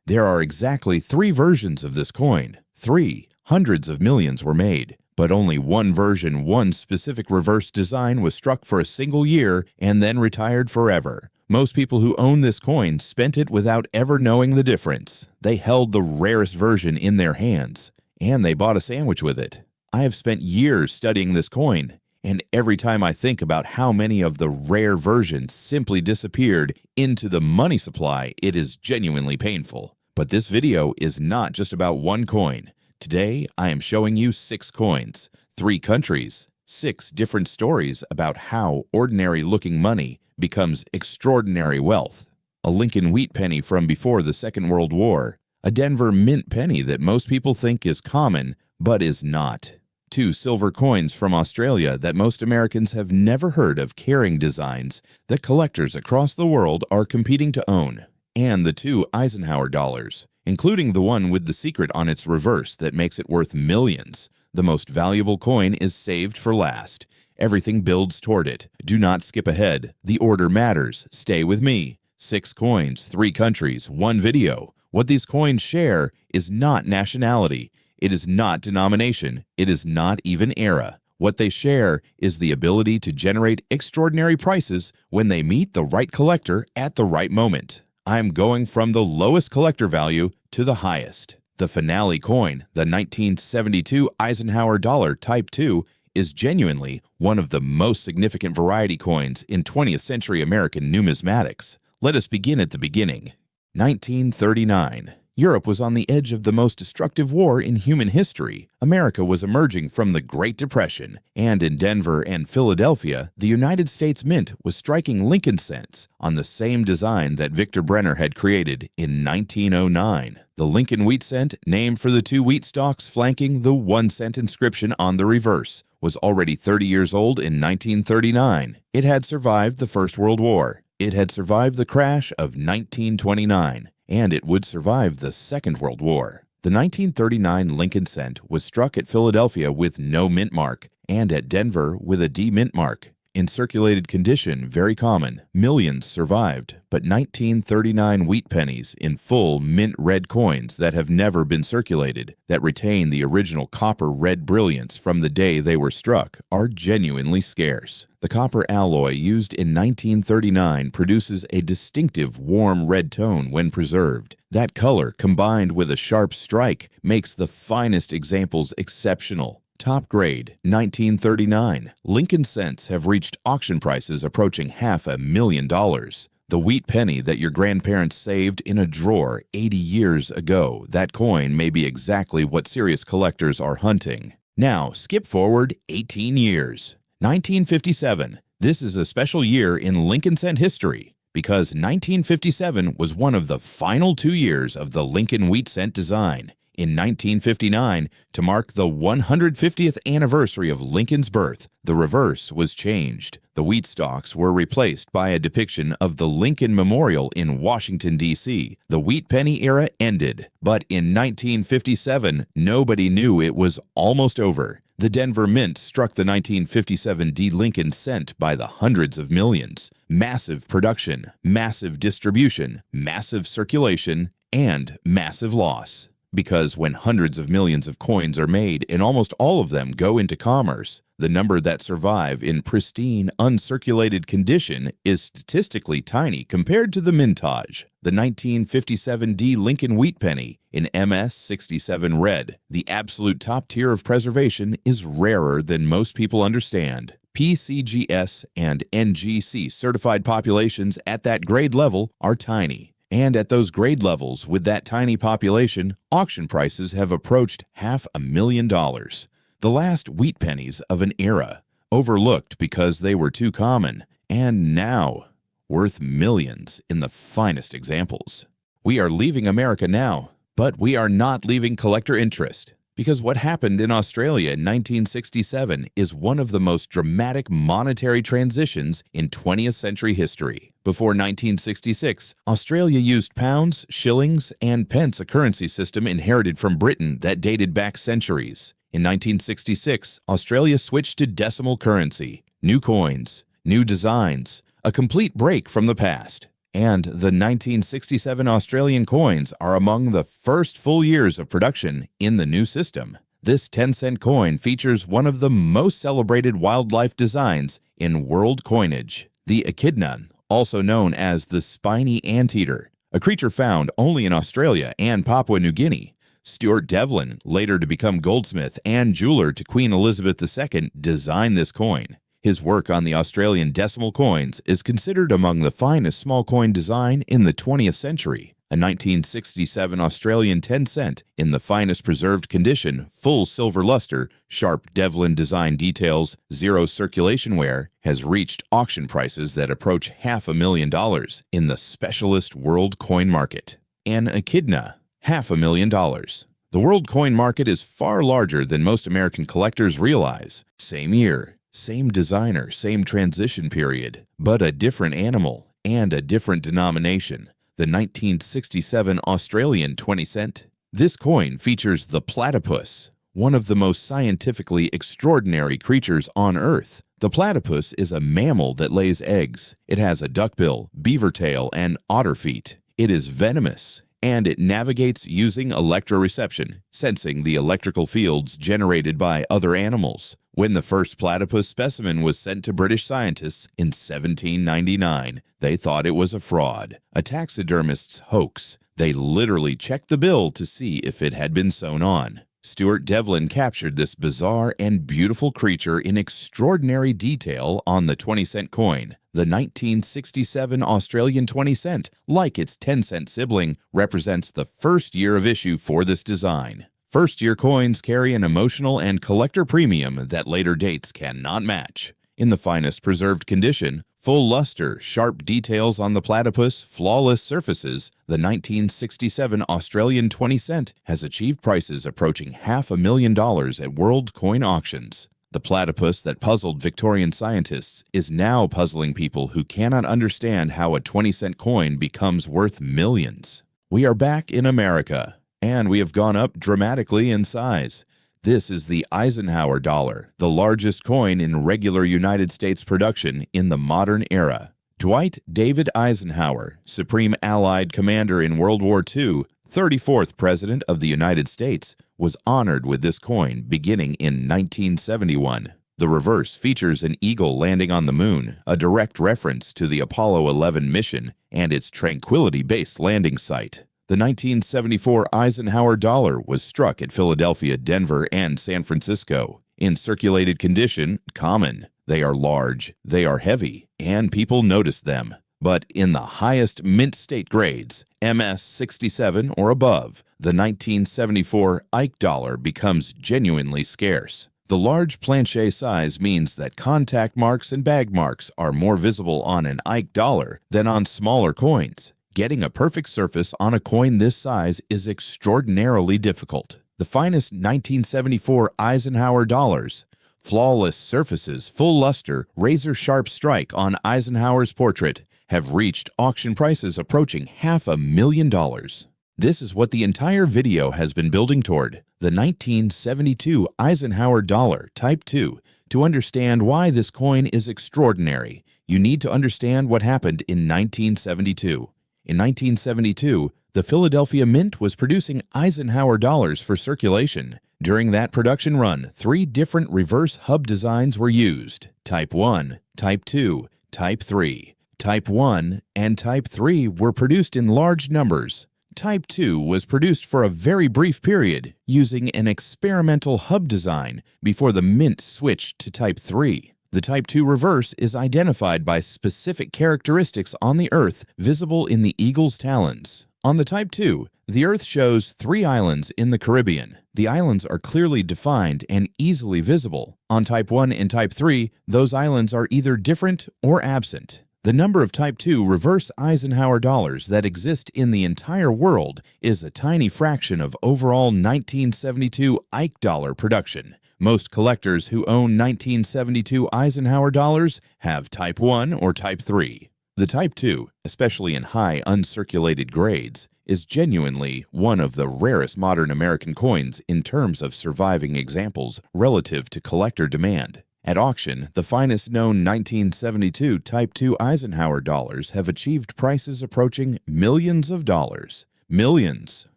There are exactly 3 versions of this coin. 3. Hundreds of millions were made, but only one version, one specific reverse design was struck for a single year and then retired forever. Most people who own this coin spent it without ever knowing the difference. They held the rarest version in their hands, and they bought a sandwich with it. I have spent years studying this coin, and every time I think about how many of the rare versions simply disappeared into the money supply, it is genuinely painful. But this video is not just about one coin. Today, I am showing you 6 coins, 3 countries, 6 different stories about how ordinary-looking money becomes extraordinary wealth. A Lincoln wheat penny from before the Second World War, a Denver mint penny that most people think is common, but is not. 2 silver coins from Australia that most Americans have never heard of carrying designs that collectors across the world are competing to own. And the 2 Eisenhower dollars, including the one with the secret on its reverse that makes it worth millions. The most valuable coin is saved for last. Everything builds toward it. Do not skip ahead. The order matters. Stay with me. 6 coins, 3 countries, 1 video. What these coins share is not nationality. It is not denomination. It is not even era. What they share is the ability to generate extraordinary prices when they meet the right collector at the right moment. I'm going from the lowest collector value to the highest. The finale coin, the 1972 Eisenhower Dollar Type 2, is genuinely one of the most significant variety coins in 20th century American numismatics. Let us begin at the beginning. 1939. Europe was on the edge of the most destructive war in human history. America was emerging from the Great Depression, and in Denver and Philadelphia, the United States Mint was striking Lincoln cents on the same design that Victor Brenner had created in 1909. The Lincoln wheat cent, named for the 2 wheat stalks flanking the 1-cent inscription on the reverse, was already 30 years old in 1939. It had survived the First World War. It had survived the crash of 1929. And it would survive the Second World War. The 1939 Lincoln cent was struck at Philadelphia with no mint mark, and at Denver with a D mint mark. In circulated condition, very common, millions survived, but 1939 wheat pennies in full mint red coins that have never been circulated, that retain the original copper red brilliance from the day they were struck, are genuinely scarce. The copper alloy used in 1939 produces a distinctive warm red tone when preserved. That color, combined with a sharp strike, makes the finest examples exceptional. Top grade, 1939. Lincoln cents have reached auction prices approaching $500,000. The wheat penny that your grandparents saved in a drawer 80 years ago, that coin may be exactly what serious collectors are hunting. Now, skip forward 18 years. 1957. This is a special year in Lincoln cent history because 1957 was one of the final 2 years of the Lincoln wheat cent design. In 1959, to mark the 150th anniversary of Lincoln's birth, the reverse was changed. The wheat stalks were replaced by a depiction of the Lincoln Memorial in Washington, D.C. The wheat penny era ended, but in 1957, nobody knew it was almost over. The Denver Mint struck the 1957 D. Lincoln cent by the hundreds of millions. Massive production, massive distribution, massive circulation, and massive loss. Because when hundreds of millions of coins are made and almost all of them go into commerce, the number that survive in pristine, uncirculated condition is statistically tiny compared to the mintage. The 1957 D. Lincoln wheat penny in MS 67 red, the absolute top tier of preservation, is rarer than most people understand. PCGS and NGC certified populations at that grade level are tiny. And at those grade levels, with that tiny population, auction prices have approached $500,000. The last wheat pennies of an era, overlooked because they were too common, and now worth millions in the finest examples. We are leaving America now, but we are not leaving collector interest. Because what happened in Australia in 1967 is one of the most dramatic monetary transitions in 20th century history. Before 1966, Australia used pounds, shillings, and pence, a currency system inherited from Britain that dated back centuries. In 1966, Australia switched to decimal currency, new coins, new designs, a complete break from the past. And the 1967 Australian coins are among the first full years of production in the new system. This 10-cent coin features one of the most celebrated wildlife designs in world coinage, the echidna, also known as the spiny anteater, a creature found only in Australia and Papua New Guinea. Stuart Devlin, later to become goldsmith and jeweler to Queen Elizabeth II, designed this coin. His work on the Australian decimal coins is considered among the finest small coin design in the 20th century. A 1967 Australian 10-cent in the finest preserved condition, full silver luster, sharp Devlin design details, zero circulation wear, has reached auction prices that approach $500,000 in the specialist world coin market. An echidna, $500,000. The world coin market is far larger than most American collectors realize. Same year, same designer, same transition period, but a different animal and a different denomination. The 1967 Australian 20-cent. This coin features the platypus, one of the most scientifically extraordinary creatures on Earth. The platypus is a mammal that lays eggs. It has a duckbill, beaver tail, and otter feet. It is venomous, and it navigates using electroreception, sensing the electrical fields generated by other animals. When the first platypus specimen was sent to British scientists in 1799, they thought it was a fraud, a taxidermist's hoax. They literally checked the bill to see if it had been sewn on. Stuart Devlin captured this bizarre and beautiful creature in extraordinary detail on the 20-cent coin. The 1967 Australian 20-cent, like its 10-cent sibling, represents the first year of issue for this design. First-year coins carry an emotional and collector premium that later dates cannot match. In the finest preserved condition, full luster, sharp details on the platypus, flawless surfaces, the 1967 Australian 20-cent has achieved prices approaching $500,000 at world coin auctions. The platypus that puzzled Victorian scientists is now puzzling people who cannot understand how a 20-cent coin becomes worth millions. We are back in America, and we have gone up dramatically in size. This is the Eisenhower dollar, the largest coin in regular United States production in the modern era. Dwight David Eisenhower, Supreme Allied Commander in World War II, 34th President of the United States, was honored with this coin beginning in 1971. The reverse features an eagle landing on the moon, a direct reference to the Apollo 11 mission and its Tranquility-based landing site. The 1974 Eisenhower dollar was struck at Philadelphia, Denver, and San Francisco. In circulated condition, common. They are large, they are heavy, and people notice them. But in the highest mint state grades, MS 67 or above, the 1974 Ike dollar becomes genuinely scarce. The large planche size means that contact marks and bag marks are more visible on an Ike dollar than on smaller coins. Getting a perfect surface on a coin this size is extraordinarily difficult. The finest 1974 Eisenhower dollars, flawless surfaces, full luster, razor-sharp strike on Eisenhower's portrait, have reached auction prices approaching $500,000. This is what the entire video has been building toward, the 1972 Eisenhower Dollar Type 2. To understand why this coin is extraordinary, you need to understand what happened in 1972. In 1972, the Philadelphia Mint was producing Eisenhower dollars for circulation. During that production run, 3 different reverse hub designs were used: Type 1, Type 2, Type 3. Type 1 and Type 3 were produced in large numbers. Type 2 was produced for a very brief period, using an experimental hub design before the Mint switched to Type 3. The Type 2 reverse is identified by specific characteristics on the Earth visible in the eagle's talons. On the Type 2, the Earth shows 3 islands in the Caribbean. The islands are clearly defined and easily visible. On Type 1 and Type 3, those islands are either different or absent. The number of Type 2 reverse Eisenhower dollars that exist in the entire world is a tiny fraction of overall 1972 Ike dollar production. Most collectors who own 1972 Eisenhower dollars have Type 1 or Type 3. The Type 2, especially in high uncirculated grades, is genuinely one of the rarest modern American coins in terms of surviving examples relative to collector demand. At auction, the finest known 1972 Type 2 Eisenhower dollars have achieved prices approaching millions of dollars. Millions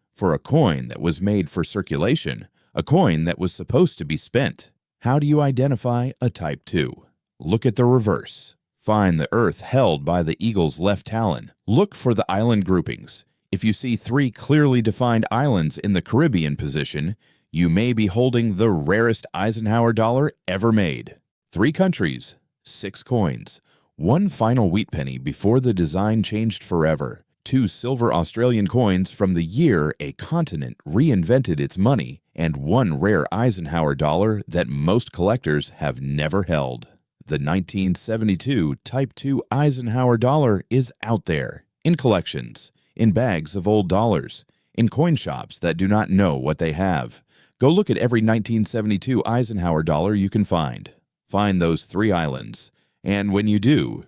for a coin that was made for circulation, a coin that was supposed to be spent. How do you identify a Type 2? Look at the reverse. Find the Earth held by the eagle's left talon. Look for the island groupings. If you see 3 clearly defined islands in the Caribbean position, you may be holding the rarest Eisenhower dollar ever made. 3 countries, 6 coins, 1 final wheat penny before the design changed forever, 2 silver Australian coins from the year a continent reinvented its money, and 1 rare Eisenhower dollar that most collectors have never held. The 1972 Type 2 Eisenhower dollar is out there, in collections, in bags of old dollars, in coin shops that do not know what they have. Go look at every 1972 Eisenhower dollar you can find. Find those 3 islands, and when you do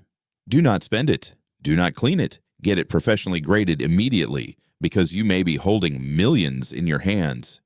not spend it, do not clean it, get it professionally graded immediately, because you may be holding millions in your hands.